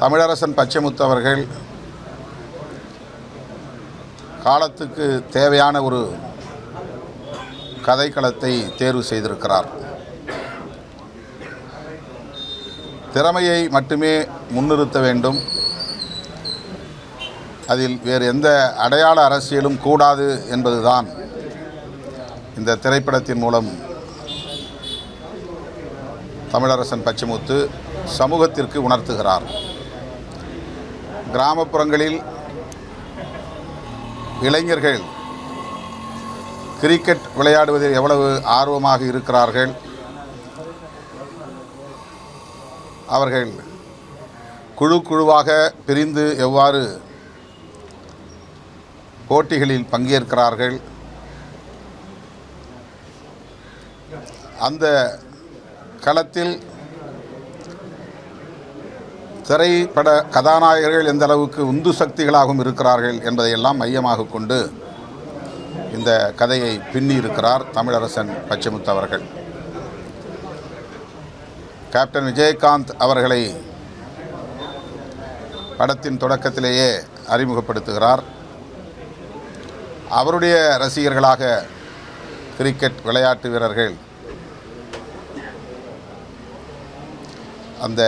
தமிழரசன் பச்சைமுத்து அவர்கள் காலத்துக்கு தேவையான ஒரு கதைக்களத்தை தேர்வு செய்திருக்கிறார். திறமையை மட்டுமே முன்னிறுத்த வேண்டும், அதில் வேறு எந்த அடையாள அரசியலும் கூடாது என்பதுதான் இந்த திரைப்படத்தின் மூலம் தமிழரசன் பச்சைமுத்து சமூகத்திற்கு உணர்த்துகிறார். கிராமப்புறங்களில் இளைஞர்கள் கிரிக்கெட் விளையாடுவதில் எவ்வளவு ஆர்வமாக இருக்கிறார்கள், அவர்கள் குழு குழுவாக பிரிந்து எவ்வாறு போட்டிகளில் பங்கேற்கிறார்கள், அந்த களத்தில் திரைப்பட கதாநாயகர்கள் எந்த அளவுக்கு உந்து சக்திகளாகவும் இருக்கிறார்கள் என்பதையெல்லாம் மையமாக கொண்டு இந்த கதையை பின்னியிருக்கிறார் தமிழரசன் பச்சைமுத்து அவர்கள். கேப்டன் விஜயகாந்த் அவர்களை படத்தின் தொடக்கத்திலேயே அறிமுகப்படுத்துகிறார். அவருடைய ரசிகர்களாக கிரிக்கெட் விளையாட்டு வீரர்கள் அந்த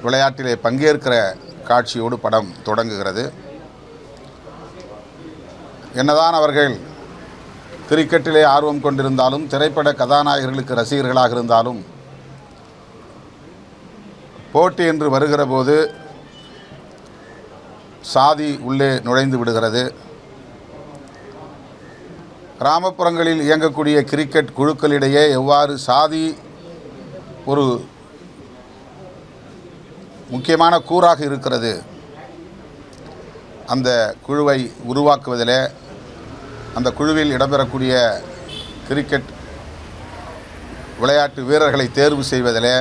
விளையாட்டிலே பங்கேற்கிற காட்சியோடு படம் தொடங்குகிறது. என்னதான் அவர்கள் கிரிக்கெட்டிலே ஆர்வம் கொண்டிருந்தாலும், திரைப்பட கதாநாயகர்களுக்கு ரசிகர்களாக இருந்தாலும், போட்டி என்று வருகிற போது சாதி உள்ளே நுழைந்து விடுகிறது. கிராமப்புறங்களில் இயங்கக்கூடிய கிரிக்கெட் குழுக்களிடையே எவ்வாறு சாதி ஒரு முக்கியமான கூறாக இருக்கிறது, அந்த குழுவை உருவாக்குவதில், அந்த குழுவில் இடம்பெறக்கூடிய கிரிக்கெட் விளையாட்டு வீரர்களை தேர்வு செய்வதில்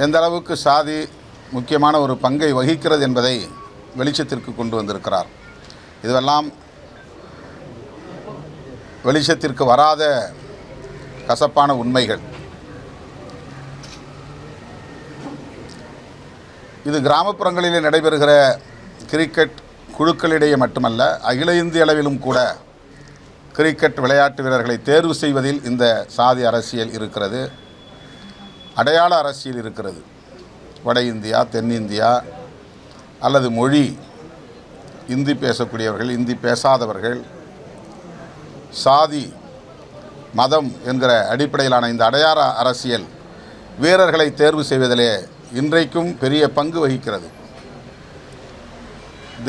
எந்த அளவுக்கு சாதி முக்கியமான ஒரு பங்கை வகிக்கிறது என்பதை வெளிச்சத்திற்கு கொண்டு வந்திருக்கிறார். இதுவெல்லாம் வெளிச்சத்திற்கு வராத கசப்பான உண்மைகள். இது கிராமப்புறங்களிலே நடைபெறுகிற கிரிக்கெட் குழுக்களிடையே மட்டுமல்ல, அகில இந்திய அளவிலும் கூட கிரிக்கெட் விளையாட்டு வீரர்களை தேர்வு செய்வதில் இந்த சாதி அரசியல் இருக்கிறது, அடையாள அரசியல் இருக்கிறது. வட இந்தியா, தென்னிந்தியா அல்லது மொழி இந்தி பேசக்கூடியவர்கள், இந்தி பேசாதவர்கள், சாதி மதம் என்கிற அடிப்படையிலான இந்த அடையாள அரசியல் வீரர்களை தேர்வு செய்வதிலே இன்றைக்கும் பெரிய பங்கு வகிக்கிறது.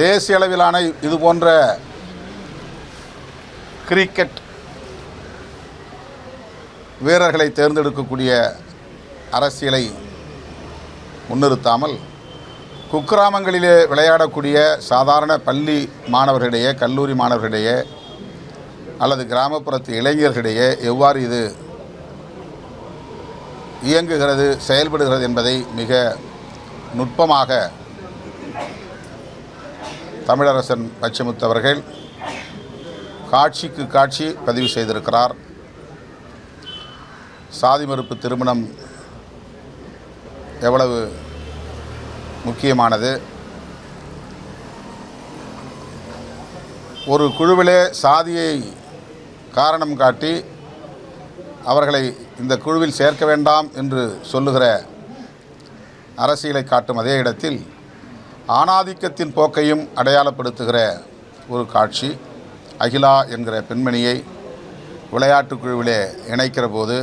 தேசிய அளவிலான இது போன்ற கிரிக்கெட் வீரர்களை தேர்ந்தெடுக்கக்கூடிய அரசியலை முன்னிறுத்தாமல், குக்கிராமங்களிலே விளையாடக்கூடிய சாதாரண பள்ளி மாணவர்களிடையே, கல்லூரி மாணவர்களிடையே அல்லது கிராமப்புறத்து இளைஞர்களிடையே எவ்வாறு இது இயங்குகிறது, செயல்படுகிறது என்பதை மிக நுட்பமாக தமிழரசன் பச்சைமுத்து அவர்கள் காட்சிக்கு காட்சி பதிவு செய்திருக்கிறார். சாதி மறுப்பு திருமணம் எவ்வளவு முக்கியமானது, ஒரு குழுவிலே சாதியை காரணம் காட்டி அவர்களை இந்த குழுவில் சேர்க்க வேண்டாம் என்று சொல்லுகிற அரசியலை காட்டும் அதே இடத்தில் ஆணாதிக்கத்தின் போக்கையும் அடையாளப்படுத்துகிற ஒரு காட்சி. அகிலா என்கிற பெண்மணியை விளையாட்டு குழுவிலே இணைக்கிற போது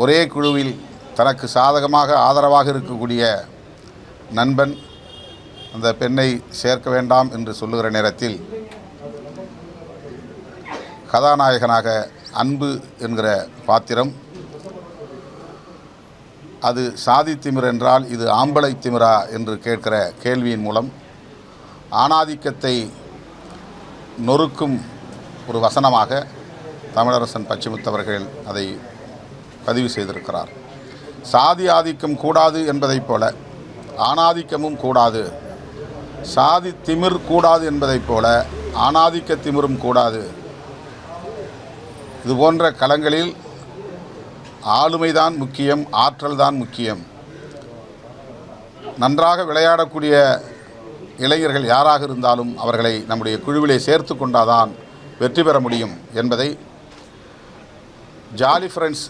ஒரே குழுவில் தனக்கு சாதகமாக ஆதரவாக இருக்கக்கூடிய நண்பன் அந்த பெண்ணை சேர்க்க வேண்டாம் என்று சொல்லுகிற நேரத்தில் கதாநாயகனாக அன்பு என்கிற பாத்திரம், அது சாதி திமிர் என்றால் இது ஆம்பளை திமிரா என்று கேட்கிற கேள்வியின் மூலம் ஆணாதிக்கத்தை நொறுக்கும் ஒரு வசனமாக தமிழரசன் பச்சைமுத்து அவர்கள் அதை பதிவு செய்திருக்கிறார். சாதி ஆதிக்கம் கூடாது என்பதைப் போல ஆணாதிக்கமும் கூடாது, சாதி திமிர் கூடாது என்பதைப் போல ஆணாதிக்க திமிரும் கூடாது. இது போன்ற களங்களில் ஆளுமைதான் முக்கியம், ஆற்றல் தான் முக்கியம். நன்றாக விளையாடக்கூடிய இளைஞர்கள் யாராக இருந்தாலும் அவர்களை நம்முடைய குழுவிலே சேர்த்து கொண்டாதான் வெற்றி பெற முடியும் என்பதை ஜாலி ஃப்ரெண்ட்ஸ்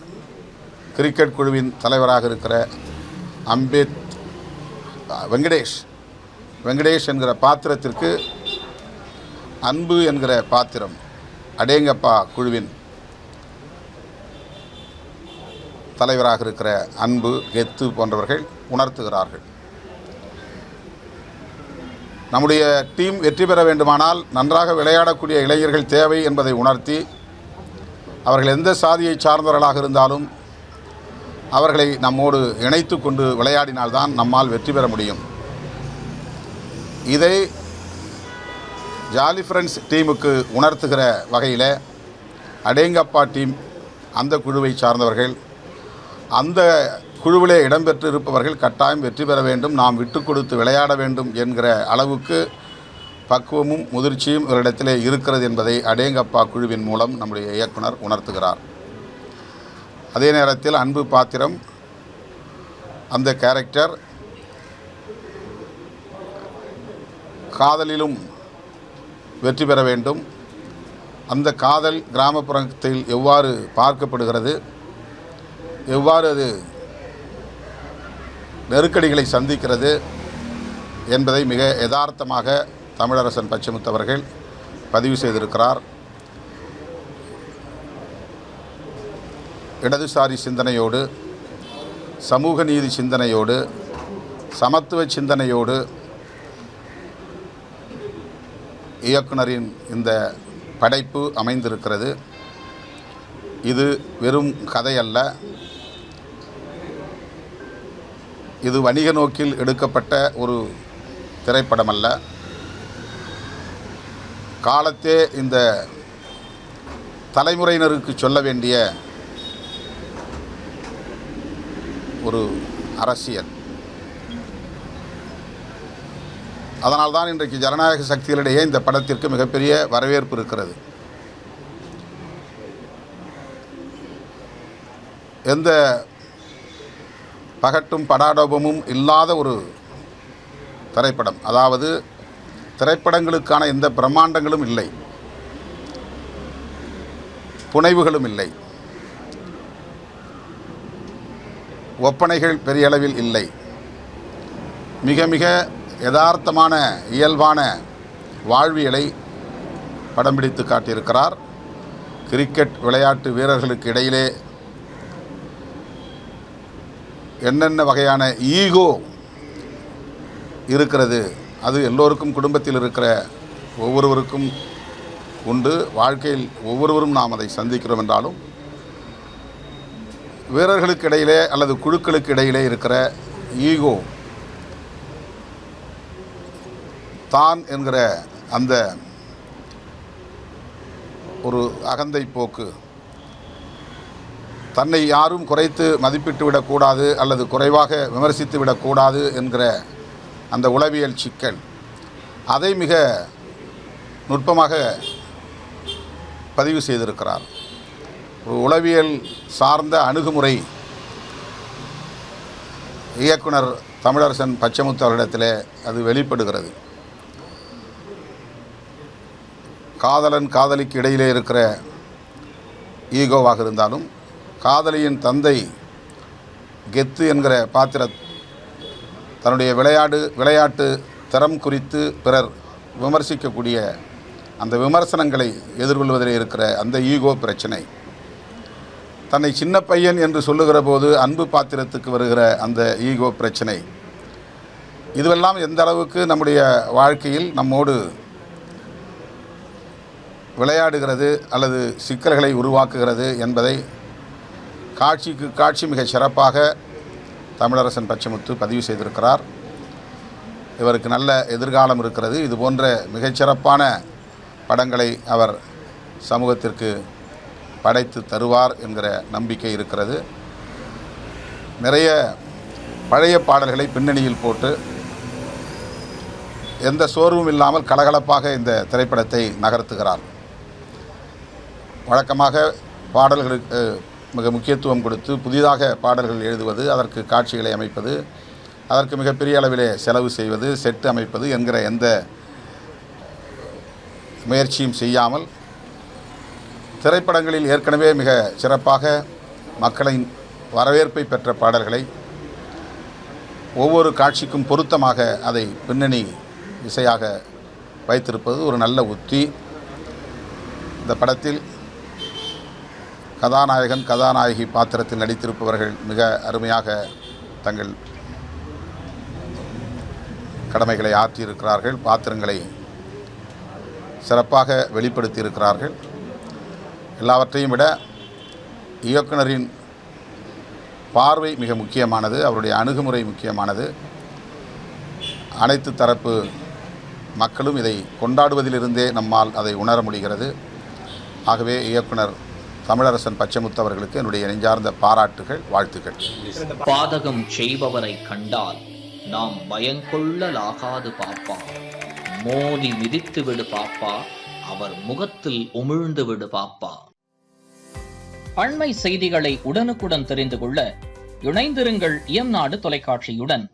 கிரிக்கெட் குழுவின் தலைவராக இருக்கிற வெங்கடேஷ் என்கிற பாத்திரத்திற்கு அன்பு என்கிற பாத்திரம் அடேங்கப்பா குழுவின் தலைவராக இருக்கிற அன்பு, கெத்து போன்றவர்கள் உணர்த்துகிறார்கள். நம்முடைய டீம் வெற்றி பெற வேண்டுமானால் நன்றாக விளையாடக்கூடிய இளைஞர்கள் தேவை என்பதை உணர்த்தி அவர்கள் எந்த சாதியை சார்ந்தவர்களாக இருந்தாலும் அவர்களை நம்மோடு இணைத்து கொண்டு விளையாடினால்தான் நம்மால் வெற்றி பெற முடியும். இதை ஜாலி ஃப்ரெண்ட்ஸ் டீமுக்கு உணர்த்துகிற வகையில் அடேங்கப்பா டீம் அந்த குழுவை சார்ந்தவர்கள் அந்த குழுவிலே இடம்பெற்று இருப்பவர்கள் கட்டாயம் வெற்றி பெற வேண்டும், நாம் விட்டு கொடுத்து விளையாட வேண்டும் என்கிற அளவுக்கு பக்குவமும் முதிர்ச்சியும் இவரிடத்திலே இருக்கிறது என்பதை அடேங்கப்பா குழுவின் மூலம் நம்முடைய இயக்குனர் உணர்த்துகிறார். அதே நேரத்தில் அன்பு பாத்திரம் அந்த கேரக்டர் காதலிலும் வெற்றி பெற வேண்டும். அந்த காதல் கிராமப்புறத்தில் எவ்வாறு பார்க்கப்படுகிறது, எவ்வாறு அது நெருக்கடிகளை சந்திக்கிறது என்பதை மிக யதார்த்தமாக தமிழரசன் பச்சைமுத்து அவர்கள் பதிவு செய்திருக்கிறார். இடதுசாரி சிந்தனையோடு, சமூக நீதி சிந்தனையோடு, சமத்துவ சிந்தனையோடு இயக்குனரின் இந்த படைப்பு அமைந்திருக்கிறது. இது வெறும் கதை அல்ல, இது வணிக நோக்கில் எடுக்கப்பட்ட ஒரு திரைப்படம் அல்ல. காலத்தே இந்த தலைமுறையினருக்கு சொல்ல வேண்டிய ஒரு அரசியல். அதனால்தான் இன்றைக்கு ஜனநாயக சக்திகளிடையே இந்த படத்திற்கு மிகப்பெரிய வரவேற்பு இருக்கிறது. எந்த பகட்டும் படாடோபமும் இல்லாத ஒரு திரைப்படம். அதாவது திரைப்படங்களுக்கான எந்த பிரம்மாண்டங்களும் இல்லை, புனைவுகளும் இல்லை, ஒப்பனைகள் பெரிய அளவில் இல்லை. மிக மிக யதார்த்தமான இயல்பான வாழ்வியலை படம் பிடித்து காட்டியிருக்கிறார். கிரிக்கெட் விளையாட்டு வீரர்களுக்கு இடையிலே என்னென்ன வகையான ஈகோ இருக்கிறது, அது எல்லோருக்கும் குடும்பத்தில் இருக்கிற ஒவ்வொருவருக்கும் உண்டு. வாழ்க்கையில் ஒவ்வொருவரும் நாம் அதை சந்திக்கிறோம் என்றாலும் வீரர்களுக்கு இடையிலே அல்லது குழுக்களுக்கு இடையிலே இருக்கிற ஈகோ, தான் என்கிற அந்த ஒரு அகந்தை போக்கு, தன்னை யாரும் குறைத்து மதிப்பிட்டு விடக்கூடாது அல்லது குறைவாக விமர்சித்து விடக்கூடாது என்கிற அந்த உளவியல் சிக்கல், அதை மிக நுட்பமாக பதிவு செய்திருக்கிறார். ஒரு உளவியல் சார்ந்த அணுகுமுறை இயக்குனர் தமிழரசன் பச்சைமுத்து அவரிடத்தில் அது வெளிப்படுகிறது. காதலன் காதலிக்கு இடையிலே இருக்கிற ஈகோவாக இருந்தாலும், காதலியின் தந்தை கெத்து என்கிற பாத்திர தன்னுடைய விளையாட்டு திறம் குறித்து பிறர் விமர்சிக்கக்கூடிய அந்த விமர்சனங்களை எதிர்கொள்வதில் இருக்கிற அந்த ஈகோ பிரச்சனை, தன்னை சின்ன பையன் என்று சொல்லுகிற போது அன்பு பாத்திரத்துக்கு வருகிற அந்த ஈகோ பிரச்சனை, இதுவெல்லாம் எந்த அளவுக்கு நம்முடைய வாழ்க்கையில் நம்மோடு விளையாடுகிறது அல்லது சிக்கல்களை உருவாக்குகிறது என்பதை காட்சிக்கு காட்சி மிக சிறப்பாக தமிழரசன் பச்சைமுத்து பதிவு செய்திருக்கிறார். இவருக்கு நல்ல எதிர்காலம் இருக்கிறது. இது போன்ற மிகச்சிறப்பான படங்களை அவர் சமூகத்திற்கு படைத்து தருவார் என்கிற நம்பிக்கை இருக்கிறது. நிறைய பழைய பாடல்களை பின்னணியில் போட்டு எந்த சோர்வும் இல்லாமல் கலகலப்பாக இந்த திரைப்படத்தை நகர்த்துகிறார். வழக்கமாக பாடல்களுக்கு மிக முக்கியத்துவம் கொடுத்து புதிதாக பாடல்கள் எழுதுவது, அதற்கு காட்சிகளை அமைப்பது, அதற்கு மிகப்பெரிய அளவிலே செலவு செய்வது, செட்டு அமைப்பது என்கிற எந்த முயற்சியும் செய்யாமல் திரைப்படங்களில் ஏற்கனவே மிக சிறப்பாக மக்களின் வரவேற்பை பெற்ற பாடல்களை ஒவ்வொரு காட்சிக்கும் பொருத்தமாக அதை பின்னணி இசையாக வைத்திருப்பது ஒரு நல்ல உத்தி. இந்த படத்தில் கதாநாயகன் கதாநாயகி பாத்திரத்தில் நடித்திருப்பவர்கள் மிக அருமையாக தங்கள் கடமைகளை ஆற்றியிருக்கிறார்கள். பாத்திரங்களை சிறப்பாக வெளிப்படுத்தியிருக்கிறார்கள். எல்லாவற்றையும் விட இயக்குனரின் பார்வை மிக முக்கியமானது, அவருடைய அணுகுமுறை முக்கியமானது. அனைத்து தரப்பு மக்களும் இதை கொண்டாடுவதிலிருந்தே நம்மால் அதை உணர முடிகிறது. ஆகவே இயக்குனர் தமிழரசன் பச்சைமுத்து அவர்களுக்கு என்னுடைய நெஞ்சார்ந்த பாராட்டுகள், வாழ்த்துக்கள். பாதகம் செய்பவரை கண்டால் நாம் பயங்கொள்ளலாகாது பாப்பா, மோதி மிதித்து விடு பாப்பா, அவர் முகத்தில் உமிழ்ந்து விடு பாப்பா. அண்மை செய்திகளை உடனுக்குடன் தெரிந்து கொள்ள இணைந்திருங்கள் இயம்நாடு தொலைக்காட்சியுடன்.